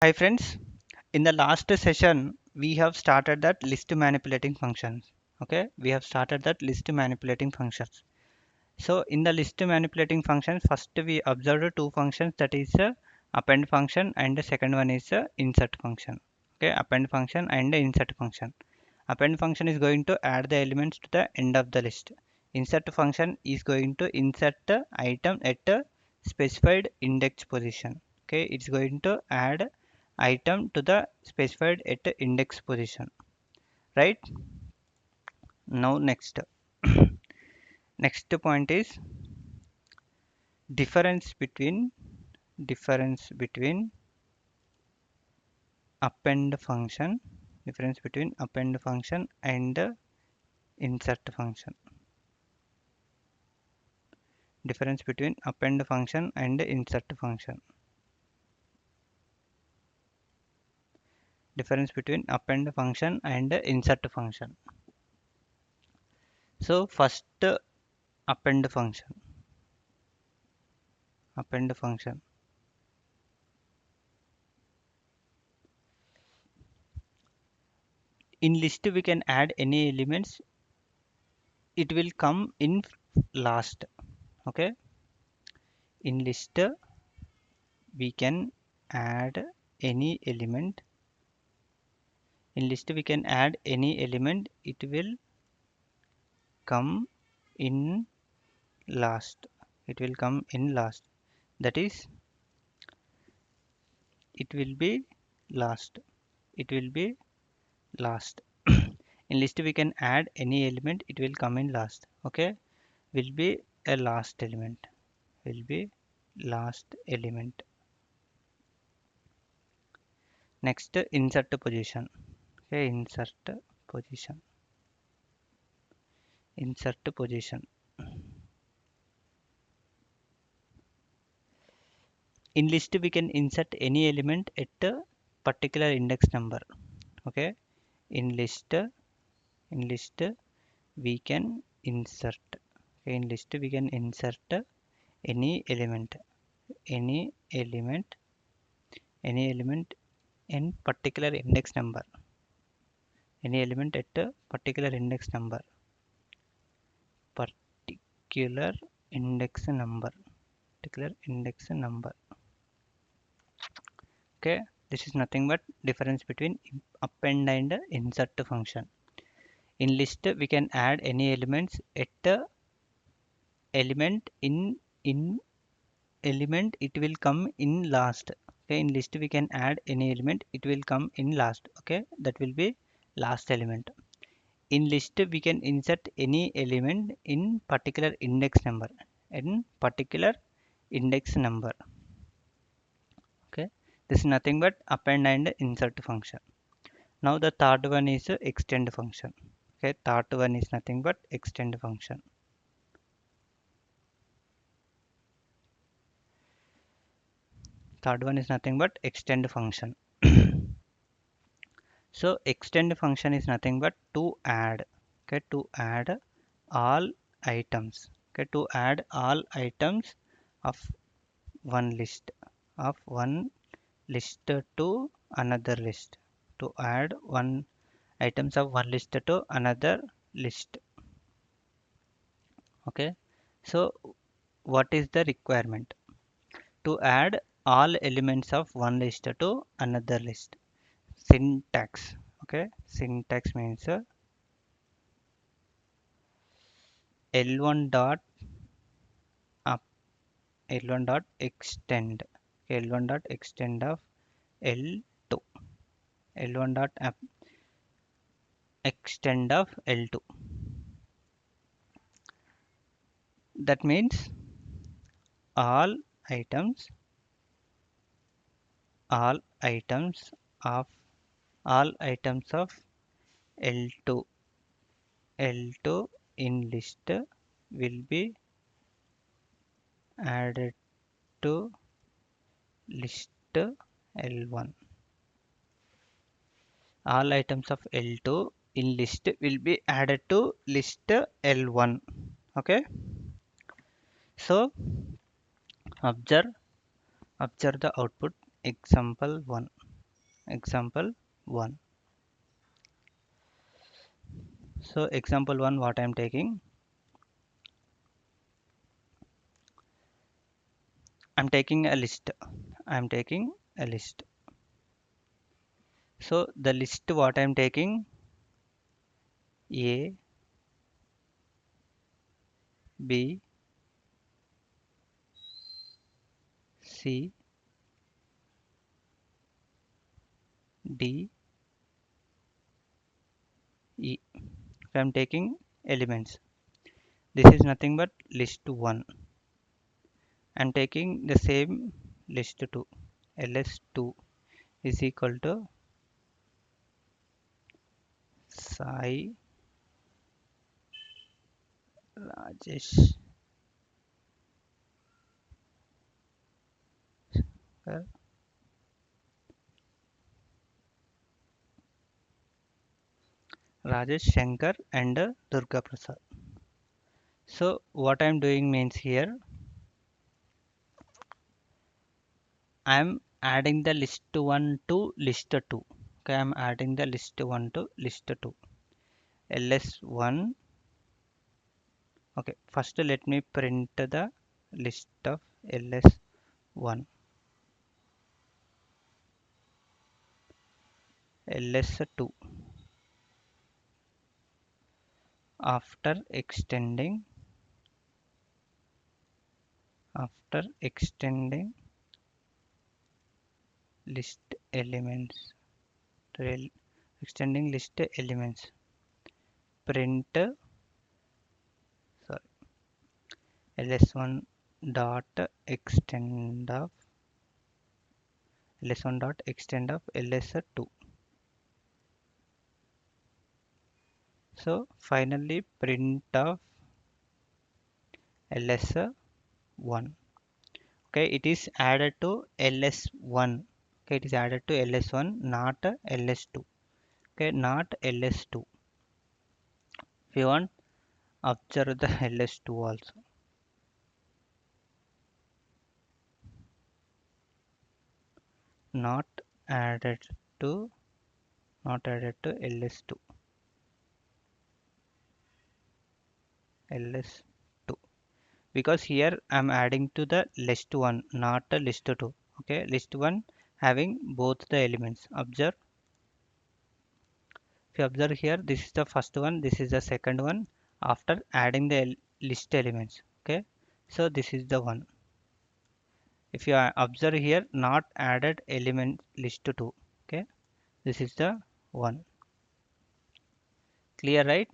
Hi friends, in the last session we have started that list manipulating functions. Okay, we have started that list manipulating functions. So in the list manipulating functions, first we observed two functions, that is append function and the second one is insert function. Okay, append function and the insert function. Append function is going to add the elements to the end of the list. Insert function is going to insert the item at a specified index position. Okay, it's going to add item to the specified at the index position, right? Now next point is difference between append function, difference between append function and insert function. Difference between append function and insert function. Difference between append function and insert function. So first append function. Append function. In list we can add any elements. It will come in last. Okay. In list we can add any element. In list we can add any element. It will come in last. It will come in last. That is, it will be last. It will be last. In list we can add any element. It will come in last. Okay. Will be a last element. Will be last element. Next, insert position. Okay, insert position. Insert position. In list we can insert any element at a particular index number. Okay, in list we can insert. Okay, in list we can insert any element, any element, any element in particular index number. Any element at a particular index number. Particular index number. Particular index number. Okay, this is nothing but difference between append and insert function. In list we can add any elements at the element in element, it will come in last. Okay, in list we can add any element, it will come in last. Okay, that will be last element. In list we can insert any element in particular index number, in particular index number. Okay, this is nothing but append and insert function. Now the third one is extend function. Okay, third one is nothing but extend function. Third one is nothing but extend function. So extend function is nothing but to add. Okay, to add all items. Okay, to add all items of one list, of one list to another list. To add one items of one list to another list. Okay, so what is the requirement? To add all elements of one list to another list. Syntax. Okay, syntax means L1 dot up, L1 dot extend. L1 dot extend of L2. L1 dot up extend of L2. That means all items, all items of all items of L2, L2 in list will be added to list L1. All items of L2 in list will be added to list L1. Okay, so observe the output. Example 1. example 1. So example 1, what I'm taking, I'm taking a list. I'm taking a list. So the list what I'm taking, A, B, C, D, E. So I'm taking elements. This is nothing but list 1. I'm taking the same list 2. ls2 is equal to Sai, Rajesh, uh, Rajesh, Shankar and Durga Prasad. So what I'm doing means here I'm adding the list 1 to list 2. Okay, I'm adding the list 1 to list 2. ls1. Okay, first let me print the list of ls1, ls2. After extending list elements, extending list elements, print, sorry, ls1 dot extend of ls1 dot extend of ls2. So finally print of ls1. Okay, it is added to ls1. Okay, it is added to ls1, not ls2. Okay, not ls2. If you want, observe the ls2 also. Not added to ls2. ls2, because here I'm adding to the list 1, not a list 2. Okay, list 1 having both the elements. Observe. If you observe here, this is the first one, this is the second one after adding the list elements. Okay, so this is the one. If you observe here, not added element list 2. Okay, this is the one. Clear, right?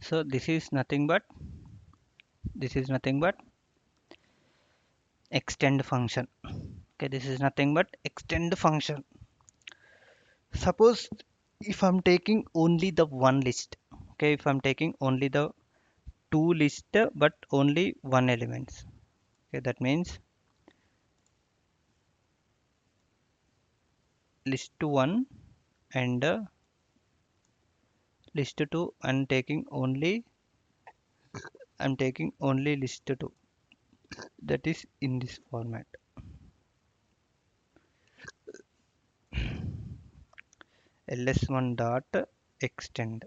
So this is nothing but extend function. Okay, this is nothing but extend function. Suppose if I'm taking only the one list, okay, if I'm taking only the two list but only one elements, okay, that means list 1 and list 2, I'm taking only list 2, that is in this format. ls1 dot extend,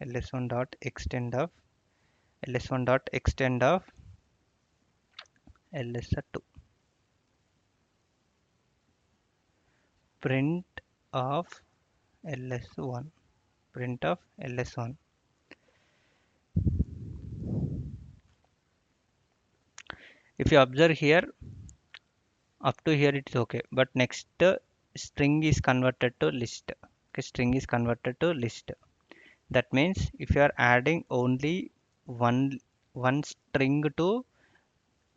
ls1 dot extend of ls1 dot extend of ls2, print of ls1, print of ls1. If you observe here, up to here it's okay, but next string is converted to list. Okay, string is converted to list. That means if you are adding only one string to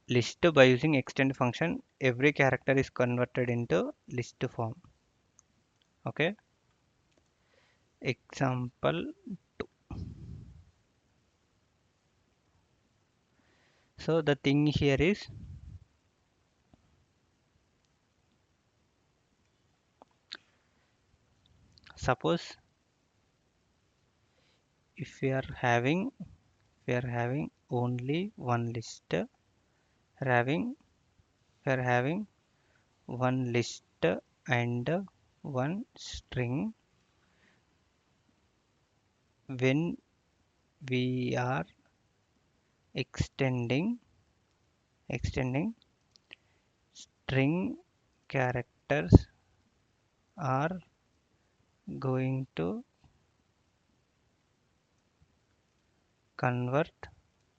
list by using extend function, every character is converted into list form. Okay, example 2. So the thing here is, suppose if we are having only one list, we are having one list and one string. When we are extending string characters are going to convert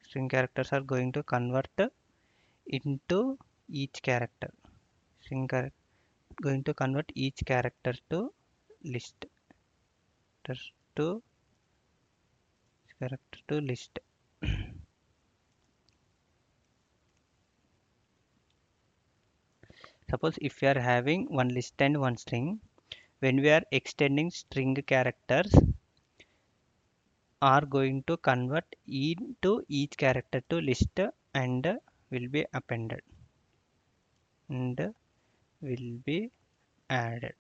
string characters are going to convert into each character. String going to convert each character to list to character to list. Suppose if we are having one list and one string, when we are extending string characters are going to convert into each character to list and will be appended and will be added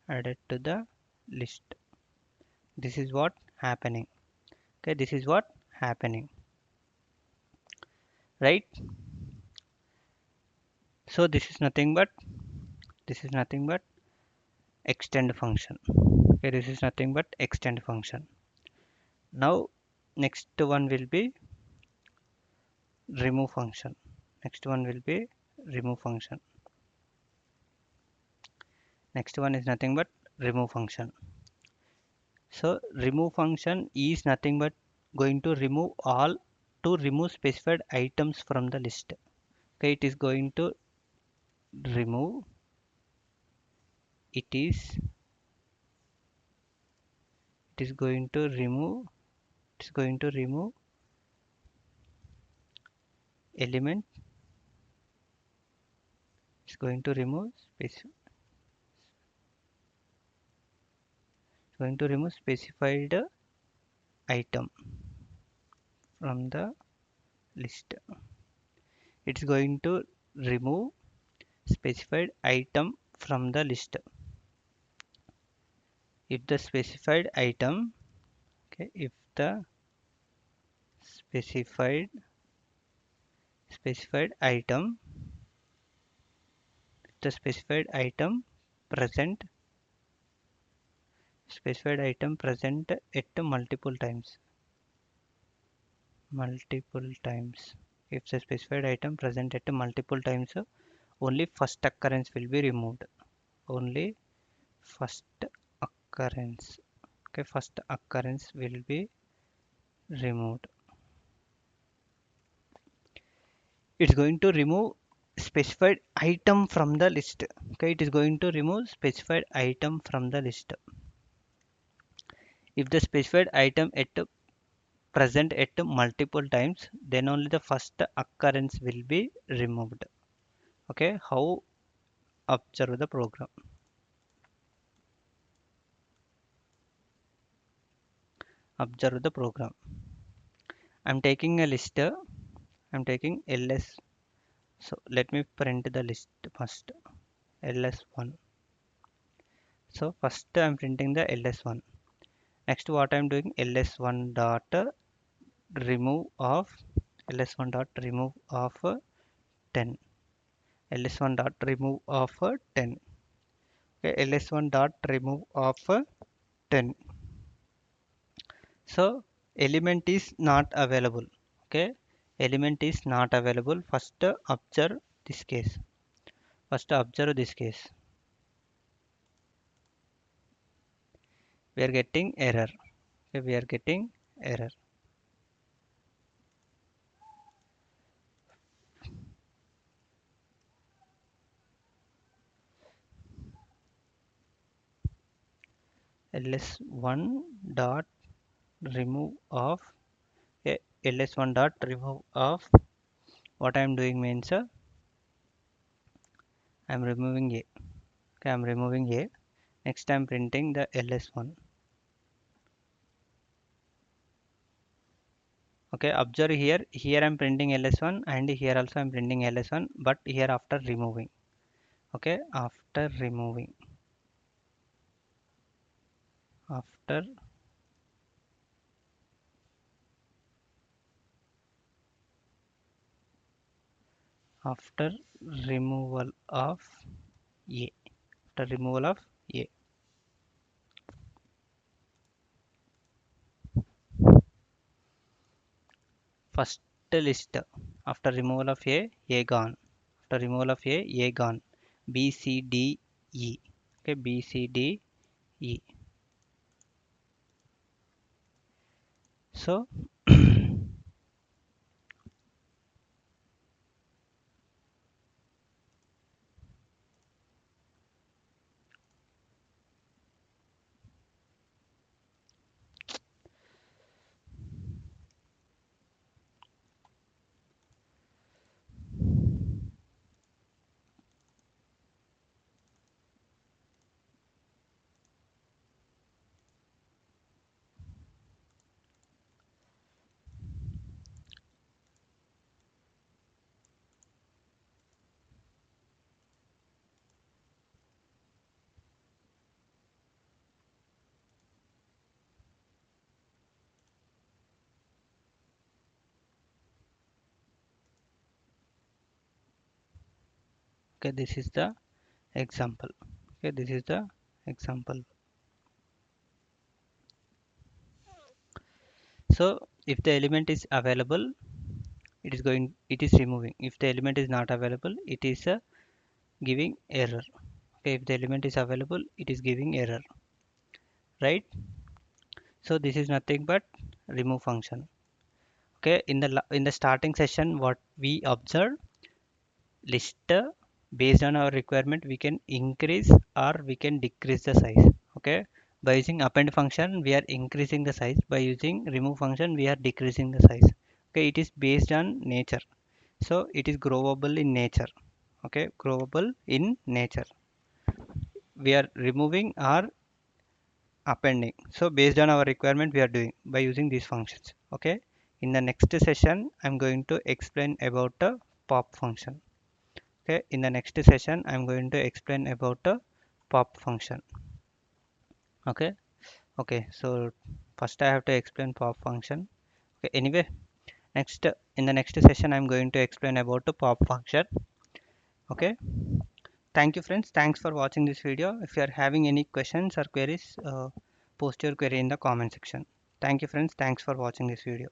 to the list. This is what happening. Okay, this is what happening, right? So this is nothing but extend function. Okay, this is nothing but extend function. Now next one will be remove function. Next one will be remove function. Next one is nothing but remove function. So remove function is nothing but going to remove specified items from the list. Okay, it is going to remove it is it is going to remove element. It's going to remove specified item from the list. It's going to remove specified item from the list. If the specified item, okay, if the specified item present at multiple times. If the specified item present at multiple times, only first occurrence will be removed. Only first occurrence. Okay, first occurrence will be removed. It's going to remove specified item from the list. Okay, it is going to remove specified item from the list. If the specified item at present at multiple times, then only the first occurrence will be removed. Okay, how? Observe the program. Observe the program. I'm taking a list. I'm taking ls. So let me print the list first. ls1. So first I'm printing the ls1. Next what I'm doing, ls1 dot remove of 10. ls1 dot remove of 10. Okay, ls1 dot remove of 10. So element is not available. Okay, element is not available. First observe this case. We are getting error. Okay, we are getting error. ls1 dot remove of ls1 dot remove of what I am doing means I am removing a. Okay, I am removing a. Next I am printing the ls1. Okay, observe here. Here I am printing ls1 and here also I am printing ls1, but here after removing. Okay, after removing. after removal of a. After removal of a. First list after removal of a gone. After removal of a gone. B, C, D, E. Okay, B, C, D, E. So okay, this is the example. Okay, this is the example. So if the element is available, it is removing. If the element is not available, it is giving error. Okay, if the element is available, it is giving error, right? So this is nothing but remove function. Okay, in the starting session, what we observed, list based on our requirement, we can increase or we can decrease the size. Okay, by using append function, we are increasing the size. By using remove function, we are decreasing the size. Okay, it is based on nature. So it is growable in nature. Okay, growable in nature. We are removing or appending. So based on our requirement, we are doing by using these functions. Okay, in the next session, I'm going to explain about the pop function. Okay, in the next session, I'm going to explain about the pop function. Okay, okay, so first I have to explain pop function. Okay, anyway, next in the next session, I'm going to explain about the pop function. Okay, thank you friends, thanks for watching this video. If you are having any questions or queries, post your query in the comment section. Thank you friends, thanks for watching this video.